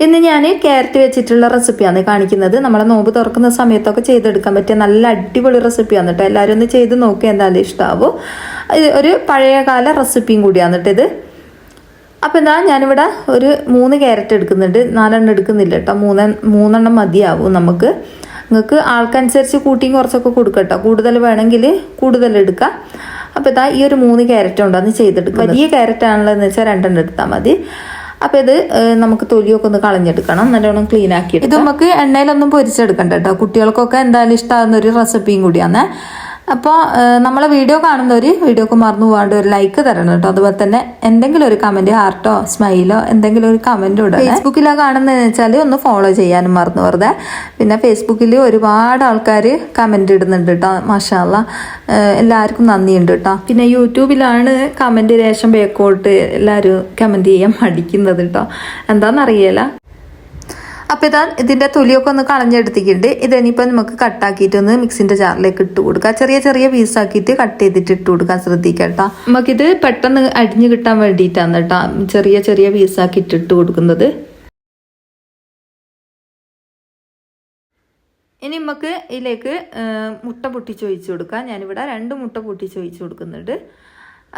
ഇന്ന് ഞാൻ ക്യാരറ്റ് വെച്ചിട്ടുള്ള റെസിപ്പിയാണ് കാണിക്കുന്നത്. നമ്മളെ നോമ്പ് തുറക്കുന്ന സമയത്തൊക്കെ ചെയ്തെടുക്കാൻ പറ്റിയ നല്ല അടിപൊളി റെസിപ്പിയാണ് കേട്ടോ. എല്ലാവരും ഒന്ന് ചെയ്ത് നോക്കുക, എന്തായാലും ഇഷ്ടമാവും. ഒരു പഴയകാല റെസിപ്പിയും കൂടിയാണ് കേട്ടോ ഇത്. അപ്പോൾ എന്താ ഞാനിവിടെ ഒരു 3 ക്യാരറ്റ് എടുക്കുന്നുണ്ട്, 4 എണ്ണം എടുക്കുന്നില്ല കേട്ടോ. 3 എണ്ണം മതിയാവും നമുക്ക്. നിങ്ങൾക്ക് ആൾക്കനുസരിച്ച് കൂട്ടിയും കുറച്ചൊക്കെ കൊടുക്കട്ടോ, കൂടുതൽ വേണമെങ്കിൽ കൂടുതൽ എടുക്കാം. അപ്പോൾ ഇതാ ഈ ഒരു 3 ക്യാരറ്റ് കൊണ്ടാണ് ചെയ്തെടുക്കുക. വലിയ ക്യാരറ്റ് ആണല്ലോ എന്ന് വെച്ചാൽ 2 എണ്ണം എടുത്താൽ മതി. അപ്പോൾ ഇത് നമുക്ക് തൊലിയൊക്കെ ഒന്ന് കളഞ്ഞെടുക്കണം, നല്ലോണം ക്ലീൻ ആക്കി. ഇത് നമുക്ക് എണ്ണയിലൊന്നും പൊരിച്ചെടുക്കണ്ട കേട്ടോ, കുട്ടികൾക്കൊക്കെ എന്തായാലും ഇഷ്ടമാകുന്ന ഒരു റെസിപ്പിയും കൂടിയാണ്. അപ്പോൾ നമ്മളെ വീഡിയോ കാണുന്നവർ വീഡിയോക്ക് മറന്നു പോകാണ്ട് ഒരു ലൈക്ക് തരണം കേട്ടോ. അതുപോലെ തന്നെ എന്തെങ്കിലും ഒരു കമൻറ്റ്, ഹാർട്ടോ സ്മൈലോ എന്തെങ്കിലും ഒരു കമൻറ്റ് ഇടണം. ഫേസ്ബുക്കിലാണ് കാണുന്നതെന്ന് വെച്ചാൽ ഒന്ന് ഫോളോ ചെയ്യാനും മറന്നു വെറുതെ. പിന്നെ ഫേസ്ബുക്കിൽ ഒരുപാട് ആൾക്കാർ കമൻറ്റ് ഇടുന്നുണ്ട് കേട്ടോ, മാഷാ അല്ലാ, എല്ലാവർക്കും നന്ദിയുണ്ട് കേട്ടോ. പിന്നെ യൂട്യൂബിലാണ് കമൻറ്റ് രേഷം ബേക്കോട്ട് എല്ലാവരും കമൻറ്റ് ചെയ്യാൻ മടിക്കുന്നത് കേട്ടോ, എന്താണെന്നറിയില്ല. അപ്പോൾ ഇതാ ഇതിൻ്റെ തൊലിയൊക്കെ ഒന്ന് കളഞ്ഞെടുത്തിട്ടുണ്ട്. ഇതിനിപ്പോൾ നമുക്ക് കട്ടാക്കിയിട്ടൊന്ന് മിക്സിൻ്റെ ജാറിലേക്ക് ഇട്ട് കൊടുക്കുക. ചെറിയ ചെറിയ പീസാക്കിയിട്ട് കട്ട് ചെയ്തിട്ട് ഇട്ട് കൊടുക്കാൻ ശ്രദ്ധിക്കുക കേട്ടോ. നമുക്കിത് പെട്ടെന്ന് അരിഞ്ഞ് കിട്ടാൻ വേണ്ടിയിട്ടാണ് കേട്ടോ ചെറിയ ചെറിയ പീസാക്കിയിട്ട് ഇട്ട് കൊടുക്കുന്നത്. ഇനി നമുക്ക് ഇതിലേക്ക് മുട്ട പൊട്ടിച്ച് ഒഴിച്ച് കൊടുക്കാം. ഞാനിവിടെ 2 മുട്ട പൊട്ടിച്ച് ഒഴിച്ച് കൊടുക്കുന്നുണ്ട്.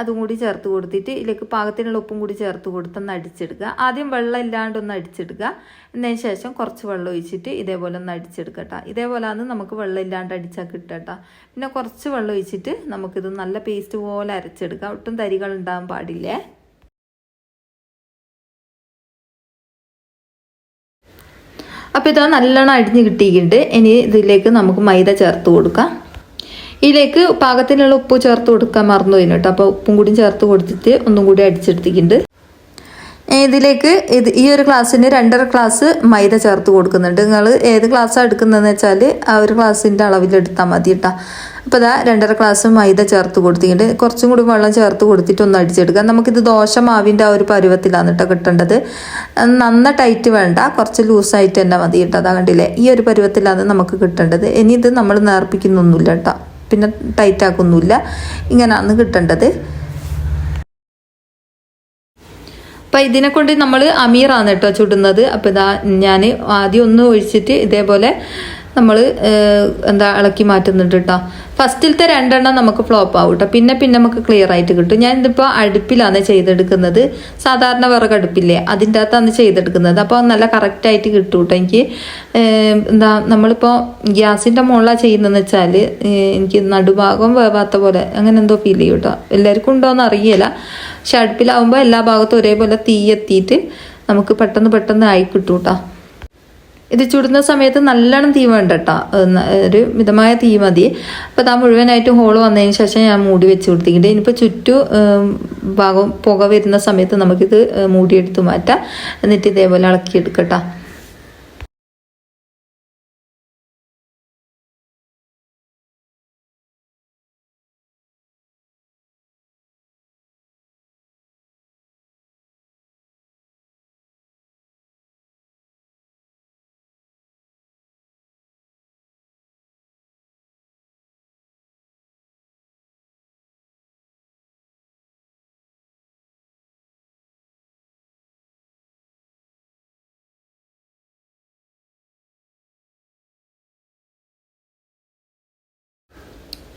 അതും കൂടി ചേർത്ത് കൊടുത്തിട്ട് ഇതിലേക്ക് പാകത്തിനുള്ള ഉപ്പും കൂടി ചേർത്ത് കൊടുത്തൊന്ന് അടിച്ചെടുക്കുക. ആദ്യം വെള്ളം ഇല്ലാണ്ടൊന്ന് അടിച്ചെടുക്കുക. എന്നതിന് ശേഷം കുറച്ച് വെള്ളം ഒഴിച്ചിട്ട് ഇതേപോലെ ഒന്ന് അടിച്ചെടുക്കുക കേട്ടോ. ഇതേപോലെയാണ് നമുക്ക് വെള്ളം ഇല്ലാണ്ട് അടിച്ചാൽ കിട്ടുക കേട്ടോ. പിന്നെ കുറച്ച് വെള്ളം ഒഴിച്ചിട്ട് നമുക്കിത് നല്ല പേസ്റ്റ് പോലെ അരച്ചെടുക്കാം. ഒട്ടും തരികൾ ഉണ്ടാകാൻ പാടില്ലേ. അപ്പോൾ ഇത് നല്ലോണം അടിഞ്ഞ് കിട്ടിയിട്ടുണ്ട്. ഇനി ഇതിലേക്ക് നമുക്ക് മൈദ ചേർത്ത് കൊടുക്കാം. ഇതിലേക്ക് പാകത്തിനുള്ള ഉപ്പ് ചേർത്ത് കൊടുക്കാൻ മറന്നു പോയിന് കേട്ടോ. അപ്പോൾ ഉപ്പും കൂടി ചേർത്ത് കൊടുത്തിട്ട് ഒന്നും കൂടി അടിച്ചെടുത്തിട്ടുണ്ട്. ഇതിലേക്ക് ഈ ഒരു ഗ്ലാസ്സിന് 2.5 ഗ്ലാസ് മൈദ ചേർത്ത് കൊടുക്കുന്നുണ്ട്. നിങ്ങൾ ഏത് ഗ്ലാസ്സാണ് എടുക്കുന്നതെന്ന് വെച്ചാൽ ആ ഒരു ഗ്ലാസ്സിൻ്റെ അളവിലെടുത്താൽ മതി കേട്ടോ. അപ്പോൾ ഇതാ 2.5 ഗ്ലാസ് മൈദ ചേർത്ത് കൊടുത്തിട്ടുണ്ട്. കുറച്ചും കൂടി വെള്ളം ചേർത്ത് കൊടുത്തിട്ട് ഒന്ന് അടിച്ചെടുക്കാം. നമുക്കിത് ദോശ മാവിൻ്റെ ആ ഒരു പരുവത്തിലാണ് കേട്ടോ കിട്ടേണ്ടത്. നന്ന ടൈറ്റ് വേണ്ട, കുറച്ച് ലൂസായിട്ട് തന്നെ മതി കേട്ടോ. അതാ കണ്ടില്ലേ, ഈ ഒരു പരുവത്തിലാണ് നമുക്ക് കിട്ടേണ്ടത്. ഇനി ഇത് നമ്മൾ നേർപ്പിക്കുന്നൊന്നുമില്ല കേട്ടോ, പിന്നെ ടൈറ്റ് ആക്കൊന്നുമില്ല, ഇങ്ങനെയാണ് കിട്ടേണ്ടത്. അപ്പം ഇതിനെ കൊണ്ട് നമ്മൾ അമീറാണ് കേട്ടോ ചുടുന്നത്. അപ്പോൾ ഇതാ ഞാൻ ആദ്യം ഒന്ന് ഒഴിച്ചിട്ട് ഇതേപോലെ നമ്മൾ ഇളക്കി മാറ്റുന്നുണ്ട് കേട്ടോ. ഫസ്റ്റിലത്തെ 2 എണ്ണം നമുക്ക് ഫ്ലോപ്പ് ആവും കേട്ടോ, പിന്നെ നമുക്ക് ക്ലിയർ ആയിട്ട് കിട്ടും. ഞാൻ ഇതിപ്പോൾ അടുപ്പിലാണ് ചെയ്തെടുക്കുന്നത്, സാധാരണ വിറകടുപ്പില്ലേ അതിൻ്റെ അകത്താണ് ചെയ്തെടുക്കുന്നത്. അപ്പോൾ നല്ല കറക്റ്റായിട്ട് കിട്ടും കേട്ടോ എനിക്ക്. നമ്മളിപ്പോൾ ഗ്യാസിൻ്റെ മുകളിലാണ് ചെയ്യുന്നതെന്ന് വെച്ചാൽ എനിക്ക് നടുഭാഗം വേവാത്ത പോലെ അങ്ങനെ എന്തോ ഫീൽ ചെയ്യും കേട്ടോ. എല്ലാവർക്കും ഉണ്ടോയെന്ന് അറിയില്ല, പക്ഷെ അടുപ്പിലാവുമ്പോൾ എല്ലാ ഭാഗത്തും ഒരേപോലെ തീ എത്തിയിട്ട് നമുക്ക് പെട്ടെന്ന് ആയി കിട്ടും കേട്ടോ. ഇത് ചുടുന്ന സമയത്ത് നല്ലോണം തീ വേണ്ട കേട്ടോ, ഒരു മിതമായ തീ മതി. അപ്പോൾ അത് മുഴുവനായിട്ട് ഹോള് വന്നതിന് ശേഷം ഞാൻ മൂടി വെച്ച് കൊടുത്തിട്ടുണ്ട്. ഇനിയിപ്പോൾ ഭാഗം പുക വരുന്ന സമയത്ത് നമുക്കിത് മൂടിയെടുത്ത് മാറ്റാം. എന്നിട്ട് ഇതേപോലെ ഇളക്കിയെടുക്കട്ടോ.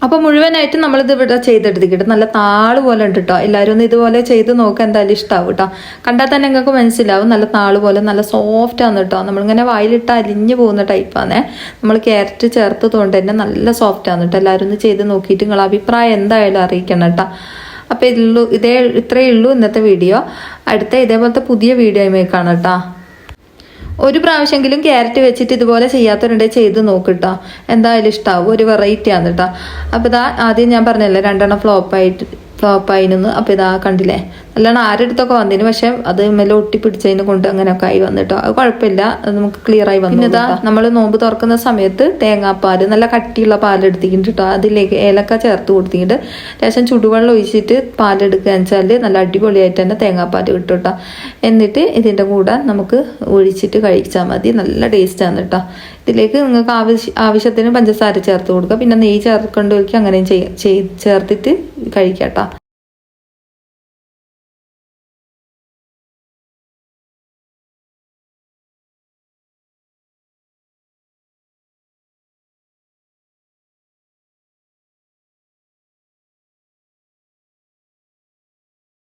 അപ്പോൾ മുഴുവനായിട്ട് നമ്മളിത് ഇവിടെ ചെയ്തെടുത്തിട്ട് നല്ല താള് പോലെ ഉണ്ട് കേട്ടോ. എല്ലാവരും ഒന്ന് ഇതുപോലെ ചെയ്ത് നോക്കുക, എന്തായാലും ഇഷ്ടമാവും കേട്ടോ. കണ്ടാൽ തന്നെ നിങ്ങൾക്ക് മനസ്സിലാവും, നല്ല താള് പോലെ നല്ല സോഫ്റ്റാണ് കേട്ടോ. നമ്മളിങ്ങനെ വായിലിട്ട് അലിഞ്ഞു പോകുന്ന ടൈപ്പാണ്. നമ്മൾ ക്യാരറ്റ് ചേർത്തതുകൊണ്ട് തന്നെ നല്ല സോഫ്റ്റാണ് കേട്ടോ. എല്ലാവരും ഒന്ന് ചെയ്ത് നോക്കിയിട്ട് നിങ്ങളുടെ അഭിപ്രായം എന്തായാലും അറിയിക്കണം കേട്ടോ. അപ്പോൾ ഇത്രയേ ഉള്ളൂ ഇന്നത്തെ വീഡിയോ. അടുത്ത ഇതേപോലത്തെ പുതിയ വീഡിയോയുമായി കാണാം കേട്ടോ. ഒരു പ്രാവശ്യമെങ്കിലും ക്യാരറ്റ് വെച്ചിട്ട് ഇതുപോലെ ചെയ്യാത്തവരുണ്ടെങ്കിൽ ചെയ്ത് നോക്കിട്ടോ, എന്തായാലും ഇഷ്ടമാവും. ഒരു വെറൈറ്റിയാണ് കേട്ടോ. അപ്പോൾ ഇതാ ആദ്യം ഞാൻ പറഞ്ഞല്ലേ 2 എണ്ണം ഫ്ലോപ്പായിരുന്നു. അപ്പോൾ ഇതാ കണ്ടില്ലേ, നല്ലോണം ആരെടുത്തൊക്കെ വന്നതിന്, പക്ഷെ അത് മെല്ലെ ഒട്ടിപ്പിടിച്ചതിന് കൊണ്ട് അങ്ങനെയൊക്കെ ആയി വന്നിട്ടോ. അത് കുഴപ്പമില്ല, അത് നമുക്ക് ക്ലിയർ ആയി വന്നു. ഇതാ നമ്മൾ നോമ്പ് തുറക്കുന്ന സമയത്ത് തേങ്ങാപ്പാൽ നല്ല കട്ടിയുള്ള പാലെടുത്തിട്ടുണ്ട് കേട്ടോ. അതിലേക്ക് ഏലക്ക ചേർത്ത് കൊടുത്തിട്ട് ശേഷം ചുടുവെള്ളം ഒഴിച്ചിട്ട് പാലെടുക്കുക വെച്ചാൽ നല്ല അടിപൊളിയായിട്ട് തന്നെ തേങ്ങാപ്പാൽ കിട്ടും കേട്ടോ. എന്നിട്ട് ഇതിൻ്റെ കൂടെ നമുക്ക് ഒഴിച്ചിട്ട് കഴിച്ചാൽ മതി, നല്ല ടേസ്റ്റാണ് കേട്ടോ. ഇതിലേക്ക് നിങ്ങൾക്ക് ആവശ്യത്തിന് പഞ്ചസാര ചേർത്ത് കൊടുക്കുക, പിന്നെ നെയ്യ് ചേർക്കേണ്ടവർക്ക് അങ്ങനെയും ചേർത്തിട്ട് കഴിക്കാം കേട്ടോ.